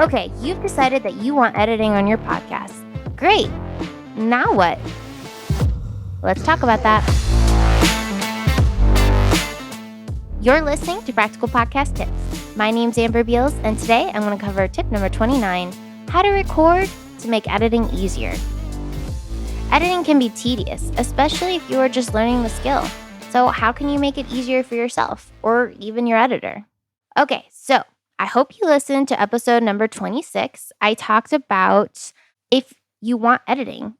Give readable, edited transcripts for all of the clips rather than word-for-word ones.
Okay, you've decided that you want editing on your podcast. Great. Now what? Let's talk about that. You're listening to Practical Podcast Tips. My name's Amber Beals, and today I'm going to cover tip number 29, how to record to make editing easier. Editing can be tedious, especially if you are just learning the skill. So how can you make it easier for yourself or even your editor? Okay, so I hope you listened to episode number 26. I talked about if you want editing,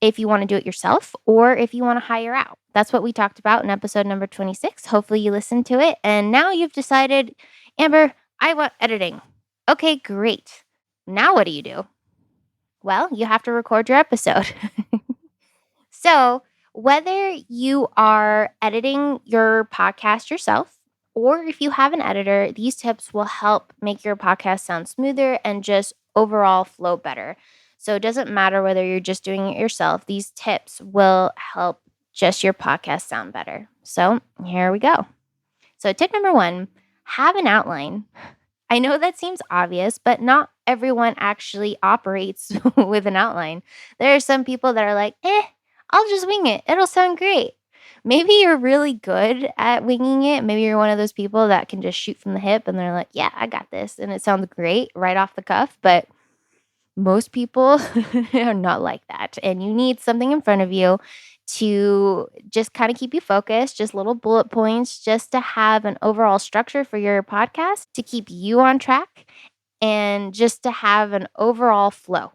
if you want to do it yourself, or if you want to hire out. That's what we talked about in episode number 26. Hopefully you listened to it. And now you've decided, Amber, I want editing. Okay, great. Now what do you do? Well, you have to record your episode. So whether you are editing your podcast yourself, or if you have an editor, these tips will help make your podcast sound smoother and just overall flow better. So it doesn't matter whether you're just doing it yourself, these tips will help just your podcast sound better. So here we go. So tip number 1, have an outline. I know that seems obvious, but not everyone actually operates with an outline. There are some people that are like, I'll just wing it. It'll sound great. Maybe you're really good at winging it. Maybe you're one of those people that can just shoot from the hip and they're like, yeah, I got this. And it sounds great right off the cuff. But most people are not like that. And you need something in front of you to just kind of keep you focused, just little bullet points, just to have an overall structure for your podcast to keep you on track and just to have an overall flow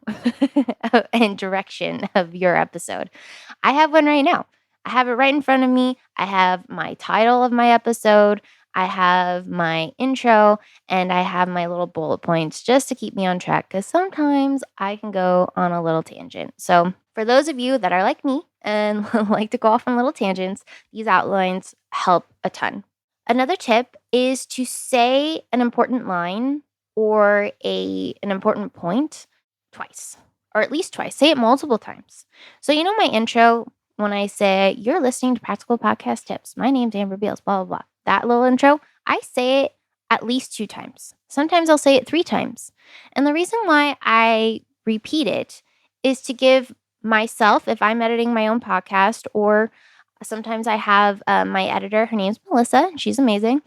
and direction of your episode. I have one right now. I have it right in front of me. I have my title of my episode. I have my intro and I have my little bullet points just to keep me on track because sometimes I can go on a little tangent. So, for those of you that are like me and like to go off on little tangents, these outlines help a ton. Another tip is to say an important line or an important point twice, or at least twice. Say it multiple times. So, you know, my intro, when I say, you're listening to Practical Podcast Tips, my name's Amber Beals, blah, blah, blah. That little intro, I say it at least 2 times. Sometimes I'll say it 3 times. And the reason why I repeat it is to give myself, if I'm editing my own podcast, or sometimes I have my editor, her name's Melissa, and she's amazing.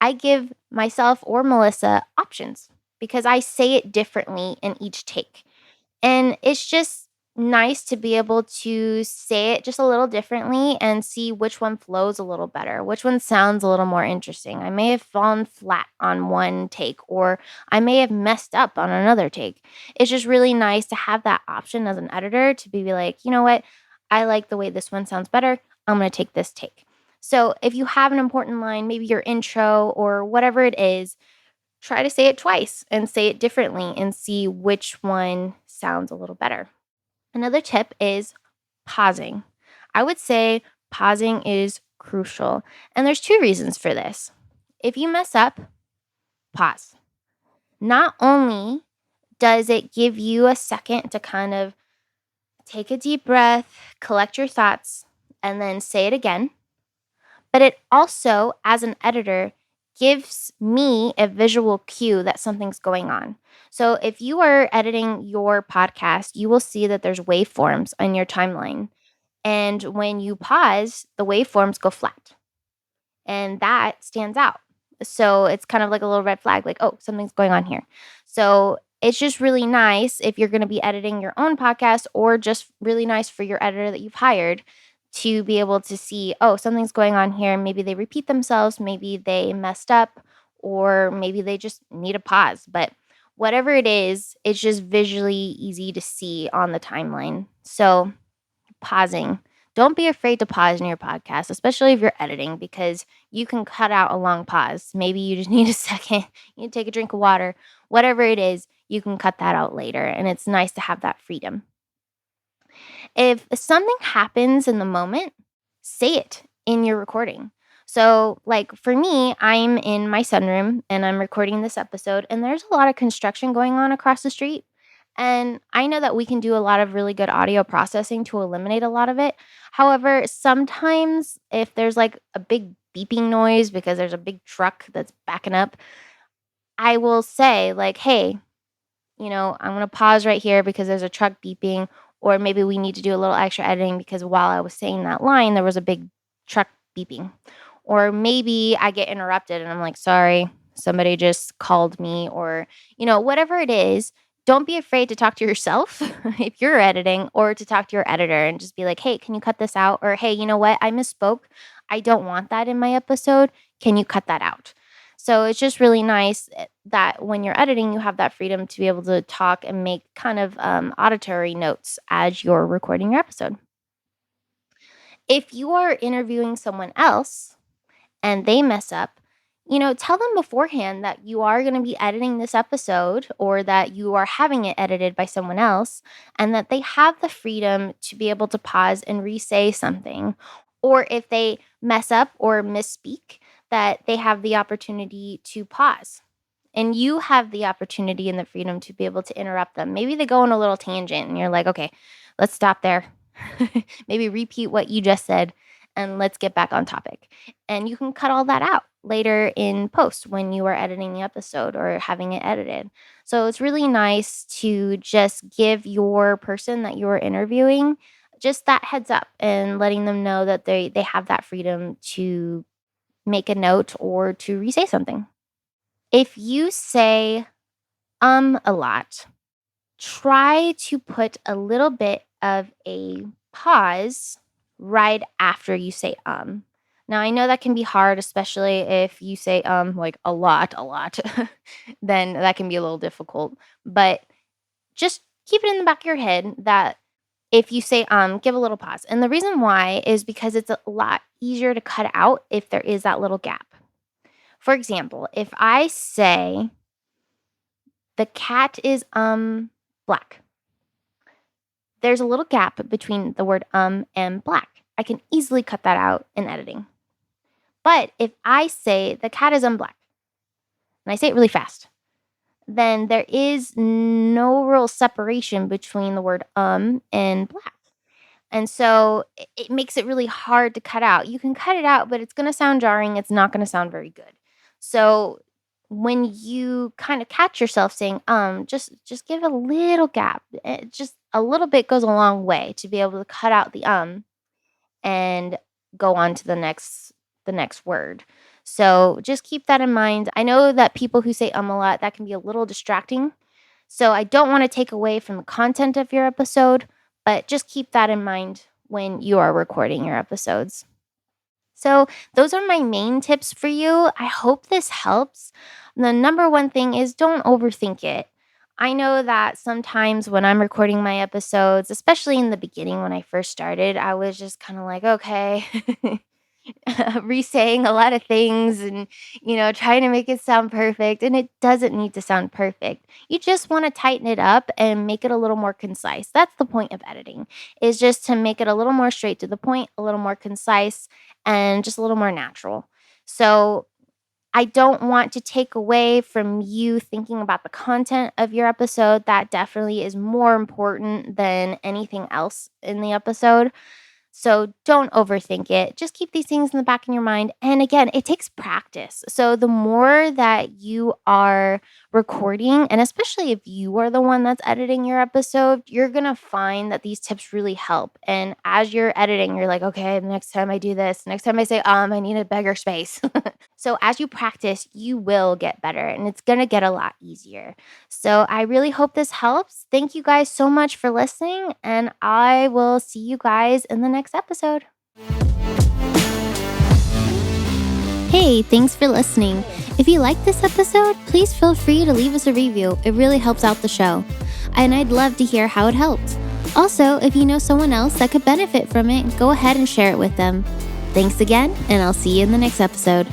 I give myself or Melissa options because I say it differently in each take. And it's just nice to be able to say it just a little differently and see which one flows a little better, which one sounds a little more interesting. I may have fallen flat on one take, or I may have messed up on another take. It's just really nice to have that option as an editor to be like, you know what? I like the way this one sounds better. I'm going to take this take. So if you have an important line, maybe your intro or whatever it is, try to say it twice and say it differently and see which one sounds a little better. Another tip is pausing. I would say pausing is crucial. And there's 2 reasons for this. If you mess up, pause. Not only does it give you a second to kind of take a deep breath, collect your thoughts, and then say it again, but it also, as an editor, gives me a visual cue that something's going on. So if you are editing your podcast, you will see that there's waveforms on your timeline. And when you pause, the waveforms go flat. And that stands out. So it's kind of like a little red flag, like, oh, something's going on here. So it's just really nice if you're going to be editing your own podcast, or just really nice for your editor that you've hired to be able to see, oh, something's going on here. Maybe they repeat themselves, maybe they messed up, or maybe they just need a pause. But whatever it is, it's just visually easy to see on the timeline. So pausing. Don't be afraid to pause in your podcast, especially if you're editing, because you can cut out a long pause. Maybe you just need a second, you need to take a drink of water, whatever it is, you can cut that out later. And it's nice to have that freedom. If something happens in the moment, say it in your recording. So, like for me, I'm in my sunroom and I'm recording this episode, and there's a lot of construction going on across the street. And I know that we can do a lot of really good audio processing to eliminate a lot of it. However, sometimes if there's like a big beeping noise because there's a big truck that's backing up, I will say, like, hey, I'm going to pause right here because there's a truck beeping, or maybe we need to do a little extra editing because while I was saying that line, there was a big truck beeping. Or maybe I get interrupted and I'm like, sorry, somebody just called me, or, whatever it is. Don't be afraid to talk to yourself if you're editing, or to talk to your editor and just be like, hey, can you cut this out? Or, hey, you know what? I misspoke. I don't want that in my episode. Can you cut that out? So it's just really nice that when you're editing, you have that freedom to be able to talk and make kind of auditory notes as you're recording your episode. If you are interviewing someone else and they mess up, tell them beforehand that you are going to be editing this episode, or that you are having it edited by someone else, and that they have the freedom to be able to pause and re-say something. Or if they mess up or misspeak, that they have the opportunity to pause. And you have the opportunity and the freedom to be able to interrupt them. Maybe they go on a little tangent and you're like, okay, let's stop there. Maybe repeat what you just said and let's get back on topic. And you can cut all that out later in post when you are editing the episode or having it edited. So it's really nice to just give your person that you're interviewing just that heads up and letting them know that they have that freedom to make a note or to re-say something. If you say a lot, try to put a little bit of a pause right after you say Now, I know that can be hard, especially if you say like a lot, then that can be a little difficult. But just keep it in the back of your head that if you say give a little pause. And the reason why is because it's a lot easier to cut out if there is that little gap. For example, if I say the cat is black, there's a little gap between the word and black. I can easily cut that out in editing. But if I say the cat is black, and I say it really fast, then there is no real separation between the word and black. And so it makes it really hard to cut out. You can cut it out, but it's going to sound jarring. It's not going to sound very good. So when you kind of catch yourself saying just give a little gap. Just a little bit goes a long way to be able to cut out the and go on to the next word. So just keep that in mind. I know that people who say a lot, that can be a little distracting. So I don't want to take away from the content of your episode, but just keep that in mind when you are recording your episodes. So those are my main tips for you. I hope this helps. The number one thing is don't overthink it. I know that sometimes when I'm recording my episodes, especially in the beginning when I first started, I was just kind of like, okay, re-saying a lot of things and, trying to make it sound perfect. And it doesn't need to sound perfect. You just want to tighten it up and make it a little more concise. That's the point of editing, is just to make it a little more straight to the point, a little more concise, and just a little more natural. So I don't want to take away from you thinking about the content of your episode. That definitely is more important than anything else in the episode. So don't overthink it. Just keep these things in the back of your mind. And again, it takes practice. So the more that you are recording, and especially if you are the one that's editing your episode, you're going to find that these tips really help. And as you're editing, you're like, okay, next time I do this, next time I say, I need a bigger space. So as you practice, you will get better and it's going to get a lot easier. So I really hope this helps. Thank you guys so much for listening, and I will see you guys in the next episode. Hey, thanks for listening. If you liked this episode, please feel free to leave us a review. It really helps out the show. And I'd love to hear how it helped. Also, if you know someone else that could benefit from it, go ahead and share it with them. Thanks again, and I'll see you in the next episode.